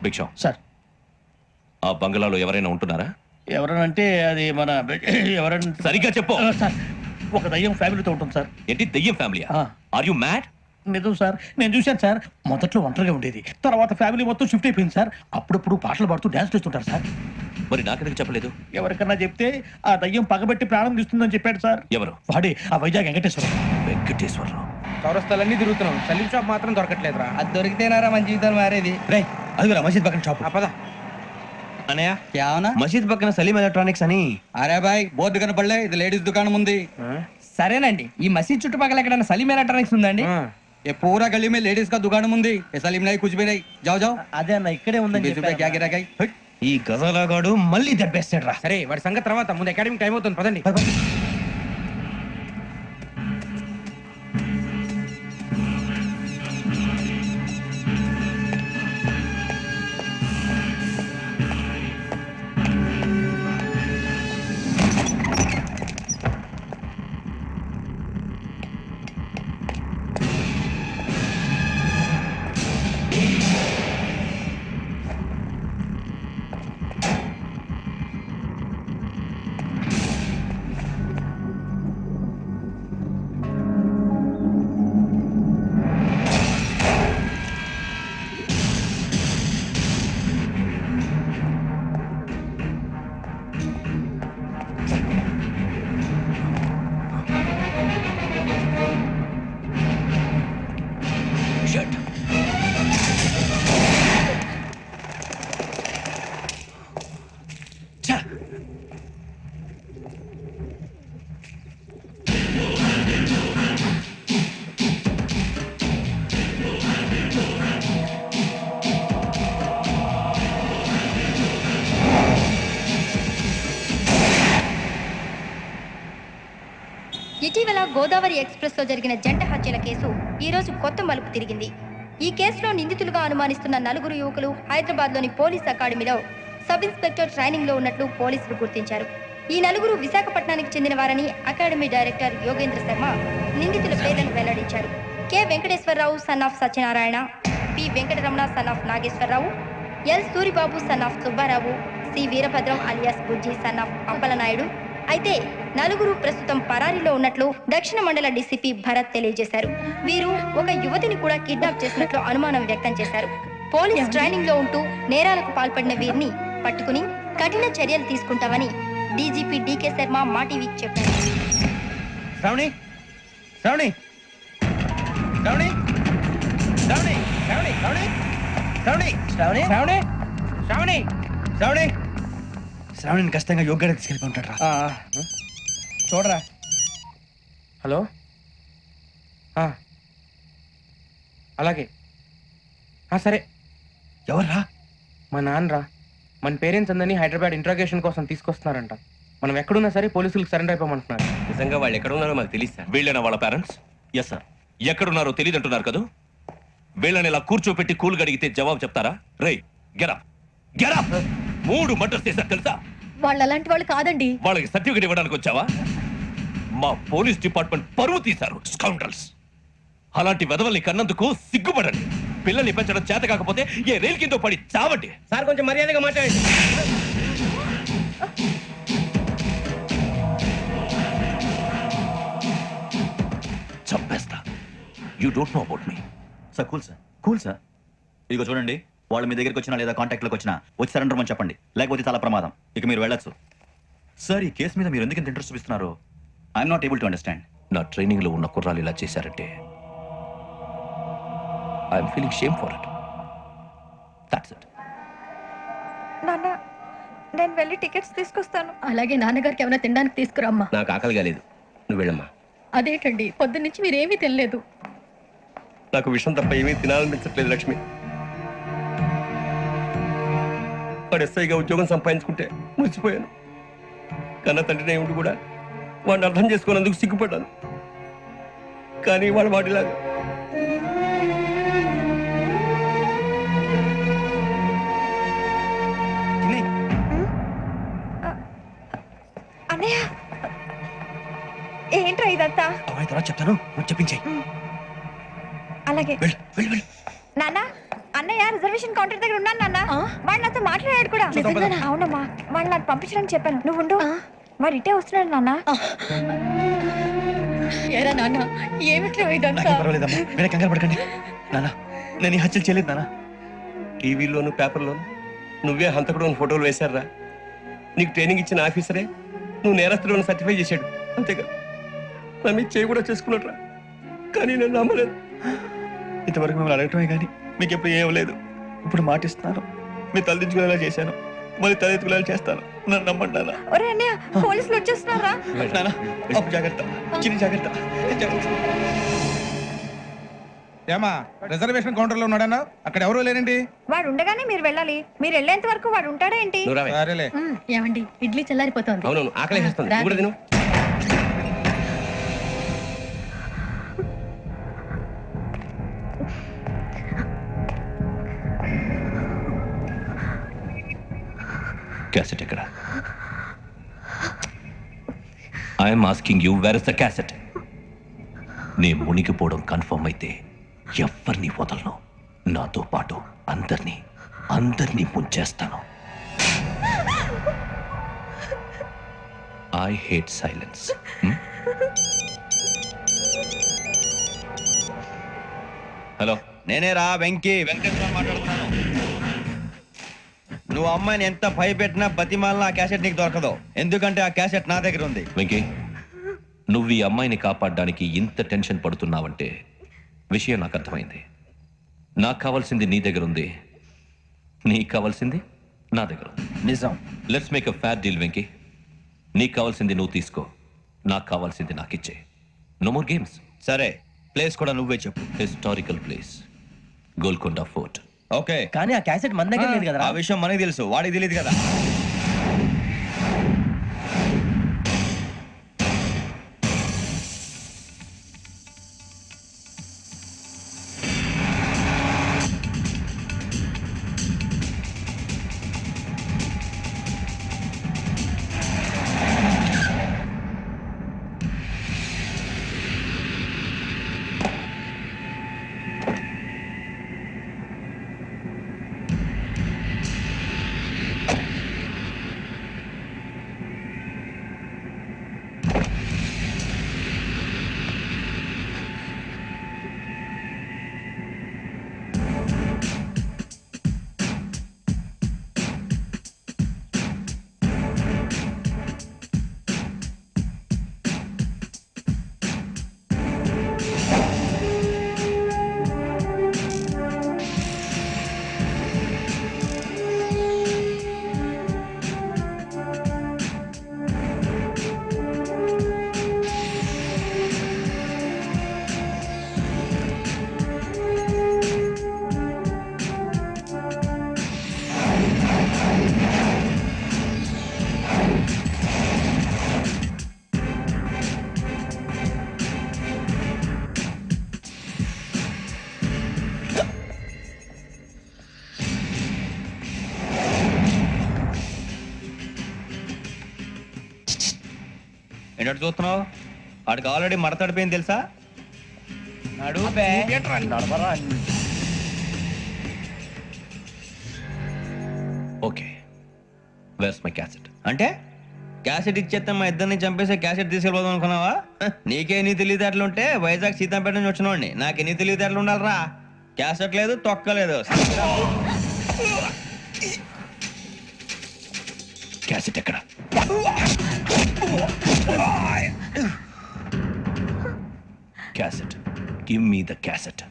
భిక్షం sir ఆ బంగ్లాలో ఎవరైనా ఉంటున్నారా? ఎవరనంటే అది మన ఎవరంటే సరిగ్గా చెప్పు. సార్ ఒక దయ్యం ఫ్యామిలీతో ఉంటుంది సార్. ఏంటి దెయ్యం ఫ్యామిలీ? Are you mad? నిజం సార్, నేను చూశాను సార్. మొదట్లో ఒంటరిగా ఉండేది, తర్వాత ఫ్యామిలీ మొత్తం షిఫ్ట్ అయిపోయింది సార్. అప్పుడప్పుడు పాటలు పాడుతూ డ్యాన్స్ చేస్తుంటారు సార్. మరి నాకెందుకు చెప్పలేదు? ఎవరికన్నా చెప్తే ఆ దయ్యం పగబెట్టి ప్రాణం తీస్తుందని చెప్పాడు సార్. ఎవరు? వాడే ఆ వైజాగ్ వెంకటేశ్వరం. వెంకటేశ్వరరావు. చౌరస్తాలన్నీ తిరుగుతున్నాం, సలీం షాప్ మాత్రం దొరకట్లేదురా. అది దొరికితేనారా మన జీవితాలు మారేది. రే అది మసీద్ పక్కన షాప్. పద అనయా క్యా होना? మసీద్ పక్కన సలీం ఎలక్ట్రానిక్స్ అని. అరే బాయ్ బోర్డు కనపడలే, ఇది లేడీస్ దుకాణం ఉంది. సరేనండి, ఈ మసీద్ చుట్టుపక్కల ఎక్కడైనా సలీం ఎలక్ట్రానిక్స్ ఉందండి? ये पूरा गली में लेडीज का दुकान मुंदी, ये सलीम नहीं कुछ भी नहीं. जाओ जाओ. అదే అన్న ఇక్కడే ఉందని 20 रुपए क्या गिरा गई? ఈ గజాలగాడు మళ్ళీ దెబ్బేస్తాడు రా. సరే వాడి సంగతి తర్వాత, ముందు అకాడమిక్ టైం అవుతుంది, పదండి. Shit. ఇటీవల గోదావరి ఎక్స్ప్రెస్ లో జరిగిన జంట హత్యల కేసు ఈ రోజు కొత్త మలుపు తిరిగింది. ఈ కేసులో నిందితులుగా అనుమానిస్తున్న నలుగురు యువకులు హైదరాబాద్ లోని పోలీస్ అకాడమీలో సబ్ ఇన్స్పెక్టర్ ట్రైనింగ్ లో ఉన్నట్లు పోలీసులు గుర్తించారు. ఈ నలుగురు విశాఖపట్నానికి చెందిన వారని అకాడమీ డైరెక్టర్ యోగేంద్ర శర్మ నిందితుల పేర్లను వెల్లడించారు. K Venkateswara Rao son of Satyanarayana, P Venkataramana son of Nageswara Rao, L Suribabu son of Subba Rao, C Veerabhadram alias Bujji son of Appalanaidu. అయితే నలుగురు ప్రస్తుతం పరారీలో ఉన్నట్లు దక్షిణ మండల డీసీపీ భరత్ తెలియజేశారు. వీరు ఒక యువతిని కూడా కిడ్నాప్ చేసినట్లు అనుమానం వ్యక్తం చేశారు. పోలీస్ ట్రైనింగ్ లో ఉంటూ నేరాలకు పాల్పడిన వీరిని పట్టుకుని కఠిన చర్యలు తీసుకుంటామని డీజీపీ డీకే శర్మ మా టీవీకి చెప్పారు. శ్రావణి శ్రావణి శ్రావణి శ్రావణి శ్రావణి శ్రావణి శ్రావణి శ్రావణి శ్రావణి శ్రావణి శ్రావణి శ్రావణిని ఖచ్చితంగా యోగ్యంగా తీసుకెళ్ళి ఉంటాడు రా. చూడరా. హలో, అలాగే సరే. ఎవర్రా? మా నాన్నరా. మన పేరెంట్స్ అందరినీ హైదరాబాద్ ఇంట్రాగేషన్ కోసం తీసుకొస్తున్నారంట. మనం ఎక్కడున్నా సరే పోలీసులకు సరెండర్ అయిపోమంటున్నారు. నిజంగా వాళ్ళు ఎక్కడ ఉన్నారో మాకు తెలియదు సార్. వీళ్ళైనా వాళ్ళ పేరెంట్స్? Yes sir. ఎక్కడున్నారో తెలియదు అంటున్నారు కదా. వీళ్ళని ఇలా కూర్చోపెట్టి కూల్ గడిగితే జవాబు చెప్తారా? రే గెరా గెరా 3 మర్డర్స్ చేశారు తెలుసా? వాళ్ళు అలాంటి వాళ్ళు కాదండి. వాళ్ళకి సర్టిఫికేట్ ఇవ్వడానికి వచ్చావా? మా పోలీస్ డిపార్ట్మెంట్ పరువు తీశారు స్కౌండ్రల్స్. అలాంటి వెధవల్ని కన్నందుకు సిగ్గుపడండి. పిల్లల్ని పెంచడం చేత కాకపోతే ఏ రైలు కింద పడి చావండి. సార్ కొంచెం మర్యాదగా మాట్లాడండి. చంపేస్తా. You don't know about me. Sir cool sir. ఇదిగో చూడండి, వాళ్ళు మీ దగ్గరికి వచ్చినా లేదా కాంటాక్ట్లోకి వచ్చినా వచ్చి సరెండర్ అని చెప్పండి, లేకపోతే చాలా ప్రమాదం. ఇక మీరు వెళ్ళొచ్చు. సార్, ఈ కేసు మీద మీరు ఎందుకు ఇంత ఇంట్రెస్ట్ చూపిస్తున్నారు? I'm not able to understand. నా ట్రైనింగ్ లో ఉన్న కుర్రాలు ఇలా చేశారంటే I'm feeling shame for it. That's it. నాన్న, నేను వెళ్ళి టికెట్స్ తీసుకొస్తాను. అలాగే నాన్నగారికి ఏమైనా తినడానికి తీసుకురామ్మా. నాకు ఆకలిగా లేదు, నువ్వు వెళ్ళమ్మా. అదేంటండి పొద్దున్నుంచి మీరేమీ తినలేదు. నాకు విషయం తప్ప ఏమీ తినాలనిపించట్లేదు లక్ష్మి. వాడు ఎస్ఐగా ఉద్యోగం సంపాదించుకుంటే మురిసిపోయాను. కన్న తండ్రినే ఉండి కూడా వాడిని అర్థం చేసుకున్నందుకు సిగ్గుపడ్డాను. కానీ వాడు వాడిలాగా అన్నయ్య, ఏంట్రా ఇదంతా? చెప్తాను, చెప్పించే. అలాగే. నాన్న, అన్నయ్య రిజర్వేషన్ కౌంటర్ దగ్గర ఉన్నాను నాన్న వాడు నాతో మాట్లాడాడు కూడా అవునమ్మా వాడు నాకు పంపించడానికి చెప్పాను నువ్వు ఉండు వాడు ఇట్టే వస్తున్నాడు నాన్న ఎరా నాన్న ఏమిట్రా ఇదంతా పర్వాలేదమ్మా మీరే కంగారు పడకండి నాన్న నేను ఈ హత్యలు చేయలేదు నాన్న. టీవీలోను పేపర్లోను నువ్వే హంతకుడు ఫోటోలు వేశారా? నీకు ట్రైనింగ్ ఇచ్చిన ఆఫీసరే నువ్వు నేరస్తులను సర్టిఫై చేశాడు, అంతేగా? నా మీద చేయి కూడా చేసుకున్నట్రా, కానీ నేను నమ్మలేదు. ఇంతవరకు మిమ్మల్ని అడగటమే కానీ మీకు ఎప్పుడు ఏం లేదు. ఇప్పుడు మాటిస్తున్నాను, మీరు తలదించుకునేలా చేశాను, మళ్ళీ తలెత్తుకునేలా చేస్తాను. నన్ను నమ్మండి నాన్న. ఒరే అన్నయ్య పోలీసులు వచ్చేస్తున్నారా నాన్న అప్పు జాగ్రత్త, చిన్న జాగ్రత్త, జాగ్రత్త. ఏమా రిజర్వేషన్ కౌంటర్ లో ఉన్నాడన్నా? అక్కడ ఎవరూ లేరండి. వాడు ఉండగానే మీరు వెళ్ళాలి. మీరు వెళ్ళేంత వరకు వాడు ఉంటాడా ఏంటి? నువ్వు రావే. సరేలే. ఏమండి ఇడ్లీ చల్లారిపోతుంది. అవునవును, ఆకలి వేస్తుంది. నువ్వు కూడా తిను. క్యాసెట్ ఎక్కడ? I'm asking you, where is the cassette? నే మునిగిపోవడం కన్ఫర్మ్ అయితే ఎవ్వరిని వదలను. నాతో పాటు అందరినీ ముంచేస్తాను. I hate silence. హలో, నేనే రా వెంకీ, వెంకటేశ్వర మాట్లాడుతున్నాను. నువ్వు అమ్మాయిని ఎంత భయపెట్టినా బతిమాలినా ఆ క్యాసెట్ నీకు దొరకదు. ఎందుకంటే ఆ క్యాసెట్ నా దగ్గర ఉంది. వెంకీ, నువ్వు ఈ అమ్మాయిని కాపాడడానికి ఇంత టెన్షన్ పడుతున్నావంటే విషయం నాకు అర్థమైంది. నాకు కావాల్సింది నీ దగ్గర ఉంది, నీకు కావాల్సింది నా దగ్గర ఉంది. నిజం. Let's make a fair deal Venky. నీకు కావాల్సింది నువ్వు తీసుకో, నాకు కావాల్సింది నాకు ఇచ్చే. No more games. సరే, ప్లేస్ కూడా నువ్వే చెప్పు. Historical place, Golconda fort. Okay, కానీ ఆ క్యాసెట్ మన దగ్గర లేదు కదా. ఆ విషయం మనకి తెలుసు, వాడికి తెలియదు కదా. ఏంటంటే చూస్తున్నావు? వాడికి ఆల్రెడీ మడతడిపోయింది తెలుసా? Okay, where's my cassette? అంటే క్యాసెట్ ఇచ్చేస్తే మా ఇద్దరిని చంపేసే క్యాసెట్ తీసుకెళ్ళిపోదాం అనుకున్నావా? నీకే నీ తెలివితేటలు ఉంటే వైజాగ్ సీతాపేట నుంచి వచ్చినవాడిని. నాకు నీ తెలివితేటలు ఉండాలిరా. క్యాసెట్ లేదు, తొక్కలేదు. క్యాసెట్ ఎక్కడ? Cassette, give me the cassette.